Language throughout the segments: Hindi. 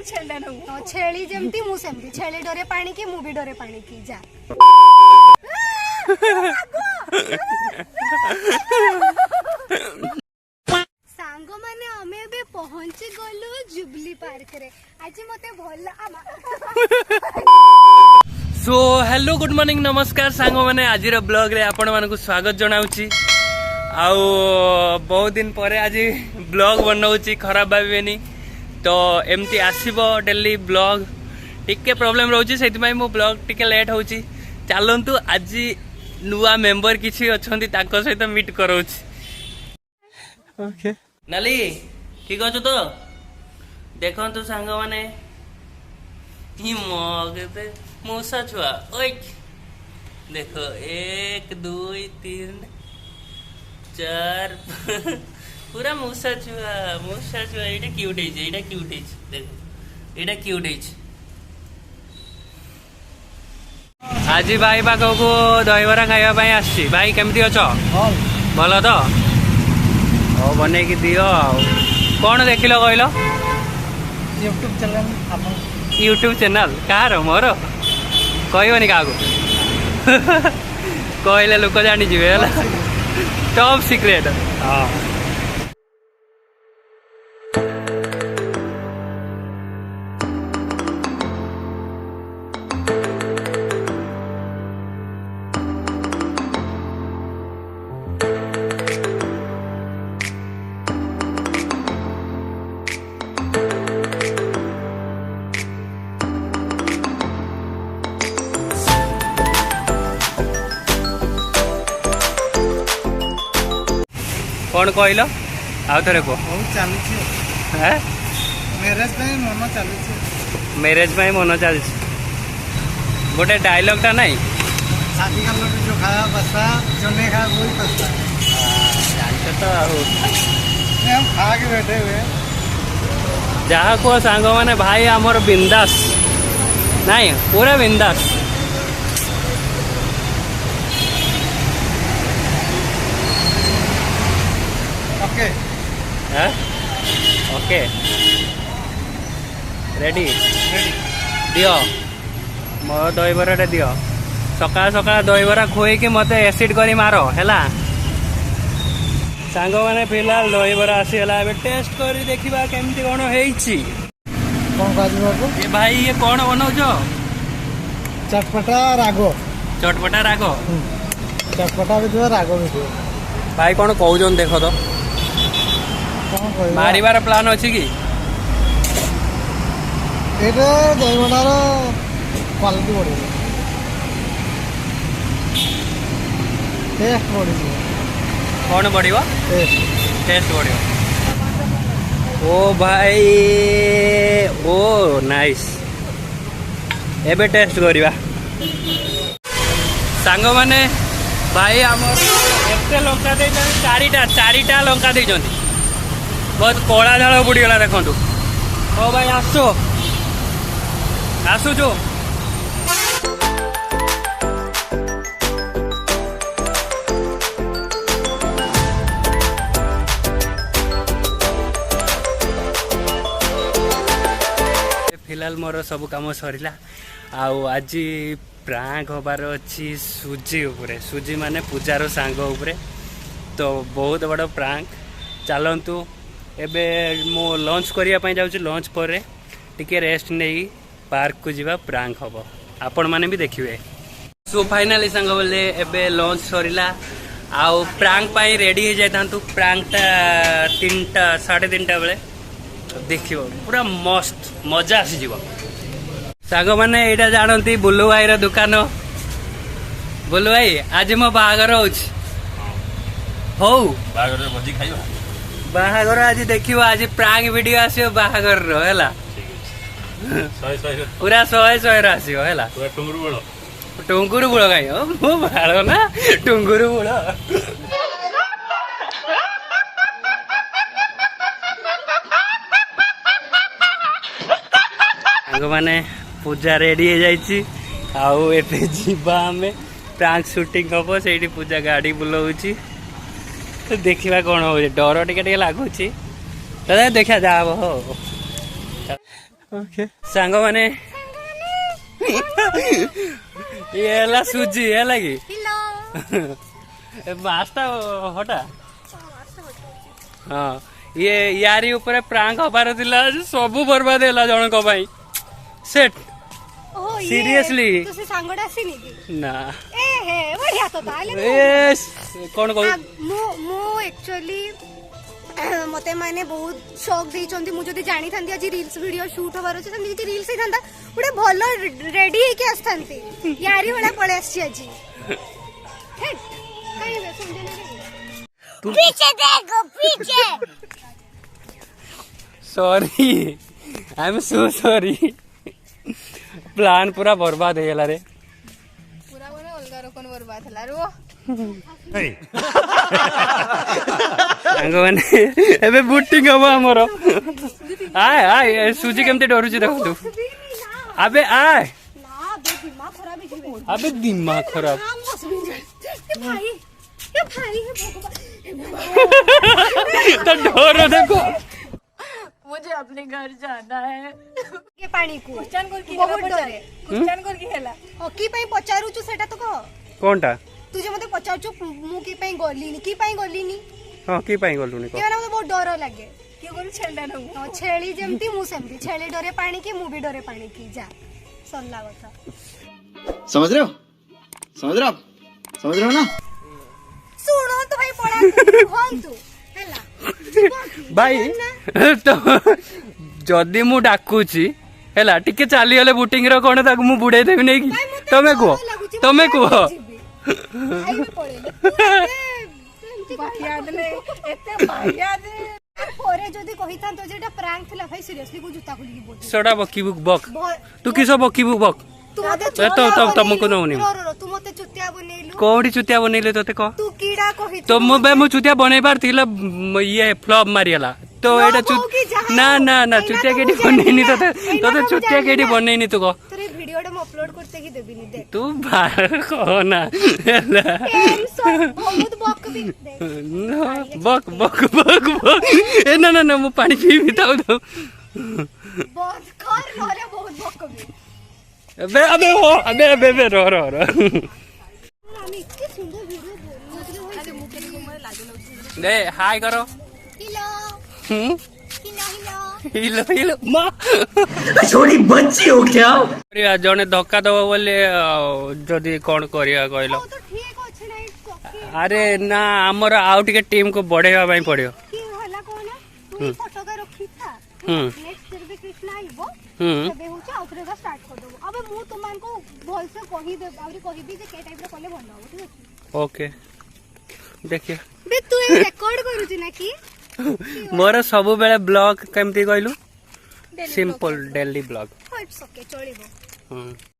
छेली जमती मु सेमती छेली डरे पानी की मु भी डरे पानी की जा सांग माने हमें भी पहुंची गलु जुबली पार्क रे आज मते भल सो हेलो गुड मॉर्निंग नमस्कार सांग मैंने आज ब्लॉग रे आपण मानक स्वागत जनाऊँगी आउ बहुत दिन पर आज ब्लॉग बनाऊँगी खराब भावेनी तो एमती आसब डेली ब्लॉग टिके प्रॉब्लम रोचे से मो ब्लॉग टिके लेट हो चलतु आज नुआ मेंबर किसी अच्छा सहित मीट कराऊँगी ओके नाली ठीक अच्छे तो देखु सांग मैंने मूसा छुआ ओक देखो 1 2 3 4 पूरा मूसा छुआ ये क्यूट है क्यूट है देखो ये क्यूट है आज भाई पाखक दहीबरा खावाई आसी भाई केमती अछ भल तो हो बन दियो कौन देख कहल यूट्यूब चैनल कहार मोर कहबनी क्या कहले लोक जानीजे टॉप सीक्रेट हाँ कौन कहल आउ थे कह मैरेज मन चल गोटे डायलॉग टा नहीं जहाँ कह सांग मैंने भाई आमर बिंदास नहीं पूरा बिंदास ओके रेडी दियो मो दहीबरा दियो सकाल सकाल दहीबरा खोईकी मत एसिड करी मारो हैला सांग मैंने फिलहाल दहीबरा आसीगला टेस्ट करी देखा केमती कौन है भाई ये कौन बनाऊच चटपटा राग चटपटा भी राग भी भाई कौन कहून देख तो मारिबार प्लान अच्छी कि दहीबटार क्वालिटी बढ़ टेस्ट बढ़ कौन बढ़ टेस्ट बढ़ ओ भाई ओ नाइस एबे टेस्ट करवा सांग माने भाई आमर एते लंका दे चारिटा लंका दे बहुत कला झाड़ बुड़ीगला देखु हो भाई आसो आसुचु फिलहाल मोर सब कम सरला आज प्रांक हबार अच्छी सुजी उपरे सुजी माने पूजार सांग उपरे तो बहुत बड़ प्रांक चलतु एबे मो लंच करने जाऊँ लंच पर टिके रेस्ट नहीं पार्क को जीवा प्रांक हम आपण मैंने भी देखिए सो फाइनाली सांग बोले एबे लंच सरला आउ प्रांक पाई रेडी हो जाता प्रांकटा 3टा 3:30 बेले देखियो पूरा मस्त मजा आसीज सांग मैंने यहाँ जानती बुलू भाई दुकान बुलू भाई आज मो बाहागर हो बाहागर आज देखियो आज प्रांक वीडियो आसियो बाहागर रो हैला पूरा 100 आसियो हैला टुंगुरु बुड़ गाई मो बाळ ना टुंगुरु बुड़ सांग माने पूजा रेडी हो जाइछि आउ एते जीवा हमें प्रांक शूटिंग हम से पूजा गाड़ी बुलाऊँगी तो देखा कौन हो डर टे लगुच दादा देखा जा हो ओके सांग माने ये ହେଲା ସୁଜି ହେଲା କି ମାଛଟା ହଟା ହଁ ये यारी ऊपर प्रांक हबार थिला सब बर्बाद हैला जनक भाई सेट सीरियसली तो से सांगडा आसीनी कि ना ए हे बढ़िया तो ताले यस कोन को मो एक्चुअली मते माने बहुत शौक देइचंती मु जदी जानी थांती आज रील्स वीडियो शूट होबार अछि संदी जदी रील्स थांता गुडे भलो रेडी हे के आस्थांती यारी वाला पळे आछि आज हे काई बे समझे ना पीछे देखो पीछे sorry I am so sorry plan पूरा बर्बाद हो गला रे पूरा बने अलगा रकन बर्बाद हला रो सांग माने एबे बुटिंग हबो हमरो आय आय सुजी केमते डरुची देखो तू अबे आय ना बे दिमाग खराब है अबे दिमाग खराब भाई ये भगवान तो डरो देखो मुझे अपने घर जाना है ये पानी को क्वेश्चन कर की बहुत डरे क्वेश्चन कर की हेला की पई पचारू छु सेटा तो कह कोनटा तुझे मते पचारू मु की पई गलीनी की पई गलीनी हां की पाई गलुनी को के मते बहुत डर लागे क्यों कर छेंडा न तो छेली जेमती मु सेमती छेली डरे पानी की मु भी डरे पानी की जा सल्ला कथा समझ रहे हो समझ रहे हो आप समझ रहे हो ना सुनो तो भाई पड़ा होन तू हैला भाई तो जदि मु डाकुची हैला टिके चाली गले बुटिंग रो कोन ताक मु बुडे देबी नै कि तमे को भाई भी पड़े याद नहीं एते याद परे जदी कहितान तो जेटा प्रैंक थला भाई सीरियसली को जूता खुली बोल सोडा बकी बुक बक तू किसो बकी बुक बक तू मते तुमको नौनी तू मते चुतिया बनेलु कोडी चुतिया बनेले तते को तू कीड़ा कहि तो मु चुतिया बनैबार थिला ये फ्लॉप मारियला तो एटा ना ना ना चुतिया केडी बनैनी तते चुतिया केडी बनैनी तू को तोरे वीडियोटा म अपलोड करते ही देबी नी दे तू बाहर को ना बहुत बक भी दे बक बक बक बक ए ना ना ना मु पानी पी बिताउ दो बहुत कर नरे बहुत बक भी अबे अबे हो अबे अबे अबे रो मामी इतनी सुंदर वीडियो बोल दे हाय करो हेलो हम्म हेलो हिलो हिलो मां छोड़ी बच्ची हो क्या अरे जने धक्का दबो बोले जदी कोन करिया कहलो तो ठीक अछि नै अरे ना हमर आउ टिके टीम को बढ़ेवा पई पड़ियो की हला कोन तू फोटो का रखी था नेक्स्ट सर्वे कृष्णा आइबो तबे होचे आउटरे का स्टार्ट कर दबो अबे मु तुमान को बोल से कहि दे आउरी कहि दी जे के टाइप रे कले बनना हो ठीक अछि ओके देखिए बे तू ए रेकॉर्ड करू छी ना की मोर सब बेले ब्लॉग केमती कहलु simple daily blog it's okay चलिबो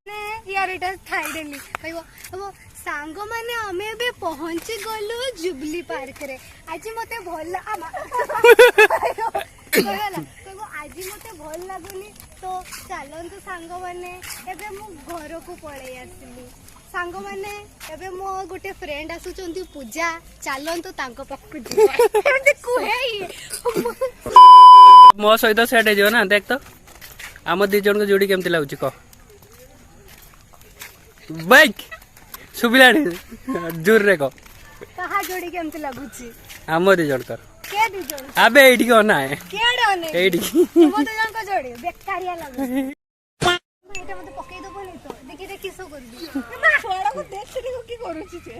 ने यार एटा थाई डेली कहबो अब सांग माने हमें बे पहुंची गलु जुबली पार्क रे आज मते भल कहला कहबो आज मते भल लागुनी तो चलन तो सांग माने एबे मु घर को पळे आसिली सांग माने एबे मो गोटे फ्रेंड आसु चंती पूजा चलन तो तांको पक्कु एमते कुहेई मो सहित सेट हे जो ना देख तो आम दी जन को जोड़ी केमती लागुची को बाइक सुबिला जोर रे को कहा जोड़ी केमती लागुची आम दी जन कर के दी जोड़ी अबे एठी को ना है केडे ओने एठी तुम तो जन को जोड़ी बेकारिया लागु एटा मते पकेई दो बनी तो देखि दे किसो करबी छोड़ा को देख के की करू छी से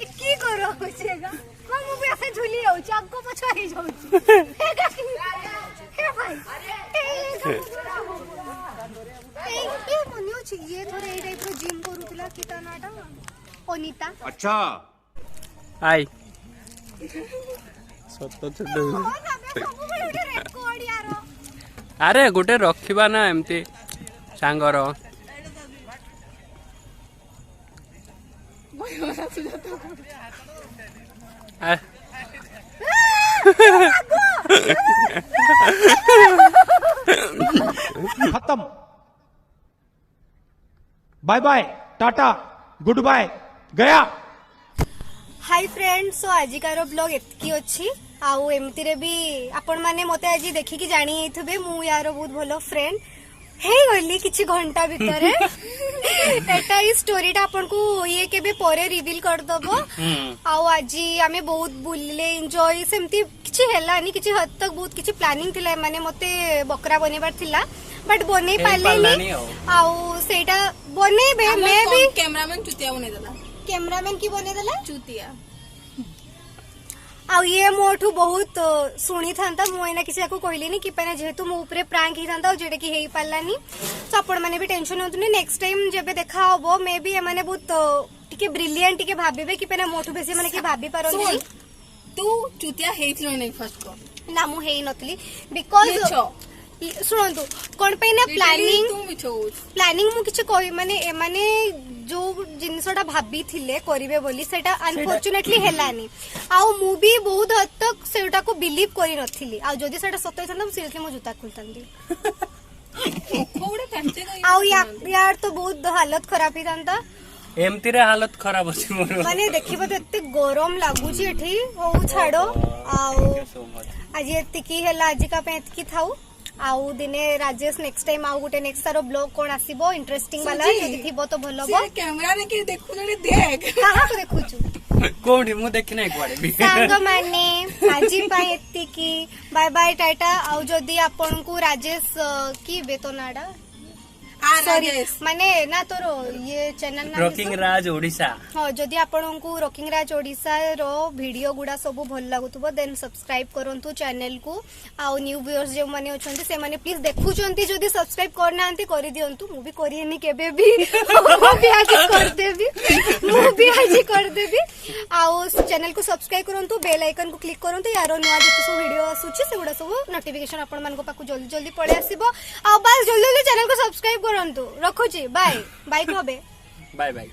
की करो होछेगा मु भी ऐसे झूली जाऊ छी आगो पछा ही जाऊ छी हे भाई ए मनियो छी ये थोड़े ए टाइप रो जिम करूतला किता नाटा अनीता अच्छा आई सत छड रेकॉर्ड यार अरे गोटे रखिबा ना एमती सांगर खत्म bye bye tata goodbye गया हाय फ्रेंड्स, सो आजिकार ब्लॉग एतकी अच्छी आउ एमती रे भी आपण माने मते आज देखिकी जानी थबे मु यार बहुत भलो फ्रेंड हे गली किछि घंटा भितर एटा ई स्टोरीटा आपन को ये केबे परे रिवील कर दबो आउ आज आमे बहुत बुलले एन्जॉय सेमती किछि हेलानी किछि हद तक बहुत किछि प्लानिंग थिला माने मते बकरा बनेबार थिला बट बने पालेनी आउ सेटा बनेबे मे भी कैमरामैन चुतिया बने देला कैमरामैन की बने देला चुतिया आउ ये मोठू बहुत शुणी था मुझे किसी को कहली कि जेहेतु मो ऊपर प्रांक ही था जेटा कि हो पारानी तो आपण मैंने भी टेंशन होतुनी नेक्स्ट टाइम जब देखा हो मे भी एमाने बहुत टिके ब्रिलियंट टिके भाबिबे कि मोठू बेसी माने कि भाबी पारनी तू चुतिया हेइथिलो नै फर्स्ट को ना मु हेई नथली बिकॉज शुणु कौन पे ना प्लानिंग मु किछि कहि माने एमाने जो जिनसटा भाबी थिले करिवे बोली सेटा अनफॉर्चुनेटली हेलानी आउ मु भी बहुत हद तक सेटा को बिलीव करि नथिली आउ जदी सेटा सत्य था हम सीरियसली मो जूता खुलतांदी आउ यार तो बहुत हालत खराब ही था एमती रे हालत खराब अछि मोर माने देखिबो तो एते गरम लागुची एठी ओ छाडो आउ आज एतिकी हेला आज का पे एतिकी थाउ आउ दिने राजेश नेक्स्ट टाइम आउ गुटे नेक्स्ट तारो ब्लॉग कोन आसीबो इंटरेस्टिंग वाला जदी थिबो तो भलो बो कैमरा रे के देखु जने देख कहां को देखुछु कोडी मु देखि नै कुआडे भी सांग माने आजी पाए एतिकी बाय बाय टाटा आउ जदी आपन को राजेश की बेतनाडा सॉरी माने ना तोरो ये चैनल नाम रॉकिंग राज ओडिसा हां जदी आपन को रॉकिंग राज ओडिसा रो वीडियो गुडा सब भल लागुतबो देन सब्सक्राइब करंतु चैनल को आ न्यू व्यूअर्स जे माने अछंती से माने प्लीज देखुचंती जदी सब्सक्राइब करनांती करि दियंतु मु भी करियनी केबे भी मु भी आज कर देबी आ चैनल को सब्सक्राइब करंतु बेल आइकन को क्लिक करंतु यारो नुवा जति सब वीडियो आसुची सेगुडा सब नोटिफिकेशन आपन मान को पाकु जल्दी जल्दी पळे आसीबो आ बस जल्दी जल्दी चैनल को सब्सक्राइब करंतु रखुची बाय बाय कहबे बाय बाय।